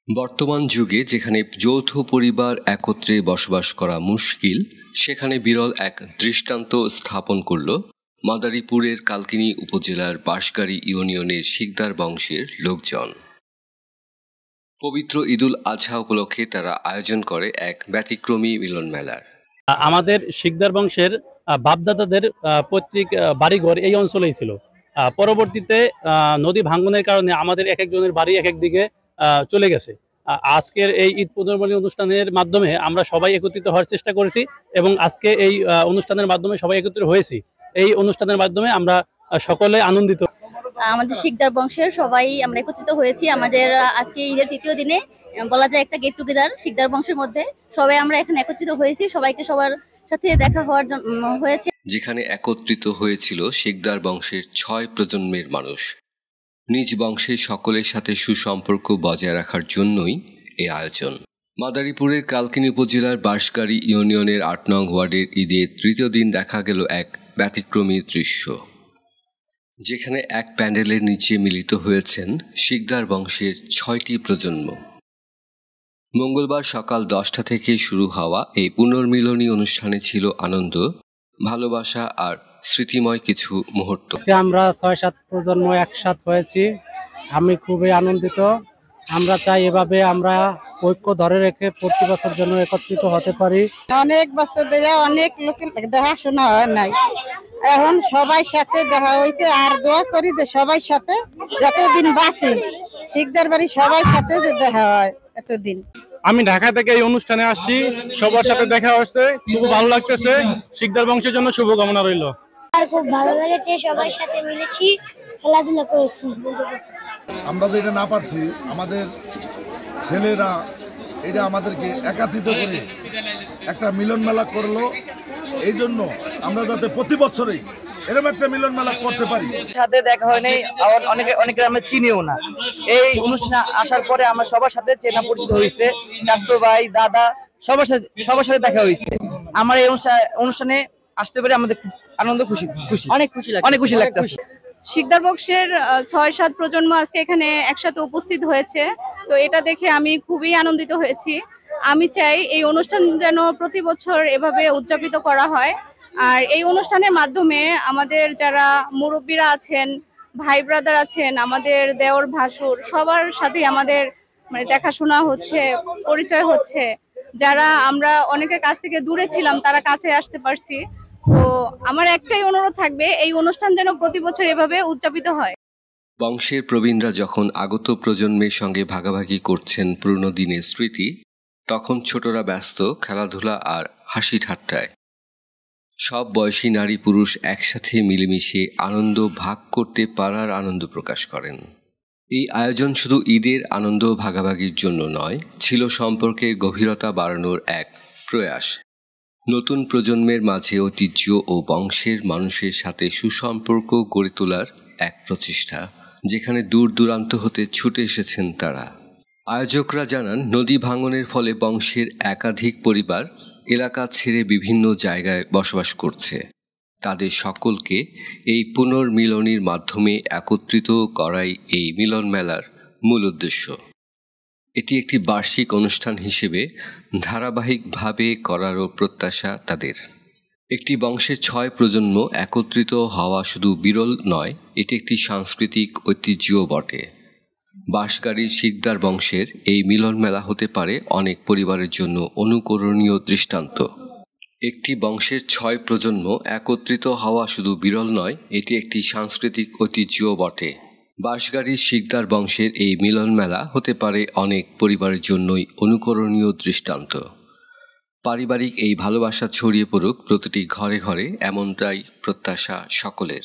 বর্তমান যুগে যেখানে যৌথ পরিবার একত্রে বসবাস করা মুশকিল, সেখানে বিরল এক দৃষ্টান্ত স্থাপন করল মাদারীপুরের কালকিনি উপজেলার বাঁশগাড়ী ইউনিয়নের শিকদার বংশের লোকজন। পবিত্র ঈদুল আজহা উপলক্ষে তারা আয়োজন করে এক ব্যতিক্রমী মিলন মেলার। আমাদের শিকদার বংশের বাপদাদাদের পৈতৃক বাড়িঘর এই অঞ্চলেই ছিল। পরবর্তীতে নদী ভাঙ্গনের কারণে আমাদের এক একজনের বাড়ি এক এক দিকে চলে গেছে। আজকের এই ঈদ পুনর্মিলনী অনুষ্ঠানের মাধ্যমে আমরা সবাই একত্রিত হওয়ার চেষ্টা করেছি এবং আজকে এই অনুষ্ঠানের মাধ্যমে সবাই একত্রিত হয়েছি। এই অনুষ্ঠানের মাধ্যমে আমরা সকলে আনন্দিত। আমাদের শিকদার বংশের সবাই আমরা একত্রিত হয়েছি। আমাদের আজকে ঈদের তৃতীয় দিনে বলা যায় একটা গেট টুগেদার শিকদার বংশের মধ্যে সবাই আমরা এখানে একত্রিত হয়েছি। সবাইকে সবার সাথে দেখা হওয়ার হয়েছে, যেখানে একত্রিত হয়েছিল শিকদার বংশের 6 প্রজন্মের মানুষ। নিজ বংশের সকলের সাথে সুসম্পর্ক বজায় রাখার জন্যই এই আয়োজন। মাদারীপুরের কালকিনি উপজেলার বাঁশগাড়ী ইউনিয়নের 8 নং ওয়ার্ডের ঈদের তৃতীয় দিন দেখা গেল এক ব্যতিক্রমী দৃশ্য, যেখানে এক প্যান্ডেলের নিচে মিলিত হয়েছেন শিকদার বংশের 6টি প্রজন্ম। মঙ্গলবার সকাল 10টা থেকে শুরু হওয়া এই পুনর্মিলনী অনুষ্ঠানে ছিল আনন্দ, ভালোবাসা আর স্মৃতিময় কিছু মুহূর্ত। আমরা 6-7 প্রজন্ম একসাথ হয়েছি, আমি খুবই আনন্দিত। আমরা চাই এভাবে আমরা ঐক্য ধরে রেখে প্রতি বছর জন্য একত্রিত হতে পারি। অনেক বছর ধরে অনেক লোকের দেখাশোনা হয় নাই, এখন সবাই সাথে দেখা হয়েছে। আর দোয়া করি যে সবাই সাথে যতদিন বাঁচি শিকদার বাড়ি সবাই সাথে যে দেখা হয় এতদিন। আমি ঢাকা থেকে এই অনুষ্ঠানে আসছি, সবার সাথে দেখা হচ্ছে, খুব ভালো লাগতেছে। শিকদার বংশের জন্য শুভকামনা রইল। আর খুব ভালো লেগেছে, সবার সাথে মিলেছি, খেলাধুলা করেছি। আমরা যেটা না পারছি, আমাদের ছেলেরা এটা আমাদেরকে একত্রিত করে একটা মিলন মেলা করলো। এই জন্য আমরা যাতে প্রতি বছরেই এরকম একটা মিলন মেলা করতে পারি। সাথে দেখা হয় নাই, অনেকে আমরা চিনিও না। এই অনুষ্ঠানে আসার পরে আমরা সবার সাথে চেনা পরিচিত হয়েছে, চাচতো ভাই, দাদা, সবার সাথে দেখা হয়েছে। আমার এই অনুষ্ঠানে আসতে পেরে আমাদের আনন্দ, অনেক খুশি লাগতেছে। শিকদার বংশের 6-7 প্রজন্ম আজকে এখানে একসাথে উপস্থিত হয়েছে, তো এটা দেখে আমি খুবই আনন্দিত হয়েছি। আমি চাই এই অনুষ্ঠান যেন প্রতি বছর এভাবে উদযাপিত করা হয়। আর এই অনুষ্ঠানের মাধ্যমে আমাদের যারা মুরব্বীরা আছেন, ভাই ব্রাদার আছেন, আমাদের দেওর ভাসুর, সবার সাথে আমাদের দেখাশোনা হচ্ছে, পরিচয় হচ্ছে। যারা আমরা অনেকের কাছ থেকে দূরে ছিলাম তারা কাছে আসতে পারছি। তো আমার একটাই অনুরোধ থাকবে, এই অনুষ্ঠান যেন প্রতি বছর এভাবে উদযাপিত হয়। বংশের প্রবীণরা যখন আগত প্রজন্মের সঙ্গে ভাগাভাগি করছেন পুরনো দিনের স্মৃতি, তখন ছোটরা ব্যস্ত খেলাধুলা আর হাসি ঠাট্টায়। সব বয়সী নারী পুরুষ একসাথে মিলেমিশে আনন্দ ভাগ করতে পারার আনন্দ প্রকাশ করেন। এই আয়োজন শুধু ঈদের আনন্দ ভাগাভাগির জন্য নয়, ছিল সম্পর্কের গভীরতা বাড়ানোর এক প্রয়াস। নতুন প্রজন্মের মাঝে ঐতিহ্য ও বংশের মানুষের সাথে সুসম্পর্ক গড়ে তোলার এক প্রচেষ্টা, যেখানে দূর দূরান্ত হতে ছুটে এসেছেন তারা। আয়োজকরা জানান, নদী ভাঙনের ফলে বংশের একাধিক পরিবার এলাকা ছেড়ে বিভিন্ন জায়গায় বসবাস করছে। তাদের সকলকে এই পুনর্মিলনীর মাধ্যমে একত্রিত করাই এই মিলন মেলার মূল উদ্দেশ্য। এটি একটি বার্ষিক অনুষ্ঠান হিসেবে ধারাবাহিকভাবে করারও প্রত্যাশা তাদের। একটি বংশের 6 প্রজন্ম একত্রিত হওয়া শুধু বিরল নয়, এটি একটি সাংস্কৃতিক ঐতিহ্যও বটে। বাঁশগাড়ীর শিকদার বংশের এই মিলন মেলা হতে পারে অনেক পরিবারের জন্য অনুকরণীয় দৃষ্টান্ত। একটি বংশের 6 প্রজন্ম একত্রিত হওয়া শুধু বিরল নয়, এটি একটি সাংস্কৃতিক ঐতিহ্যও বটে। বাঁশগাড়ীর শিকদার বংশের এই মিলন মেলা হতে পারে অনেক পরিবারের জন্যই অনুকরণীয় দৃষ্টান্ত। পারিবারিক এই ভালোবাসা ছড়িয়ে পড়ুক প্রতিটি ঘরে ঘরে, এমনটাই প্রত্যাশা সকলের।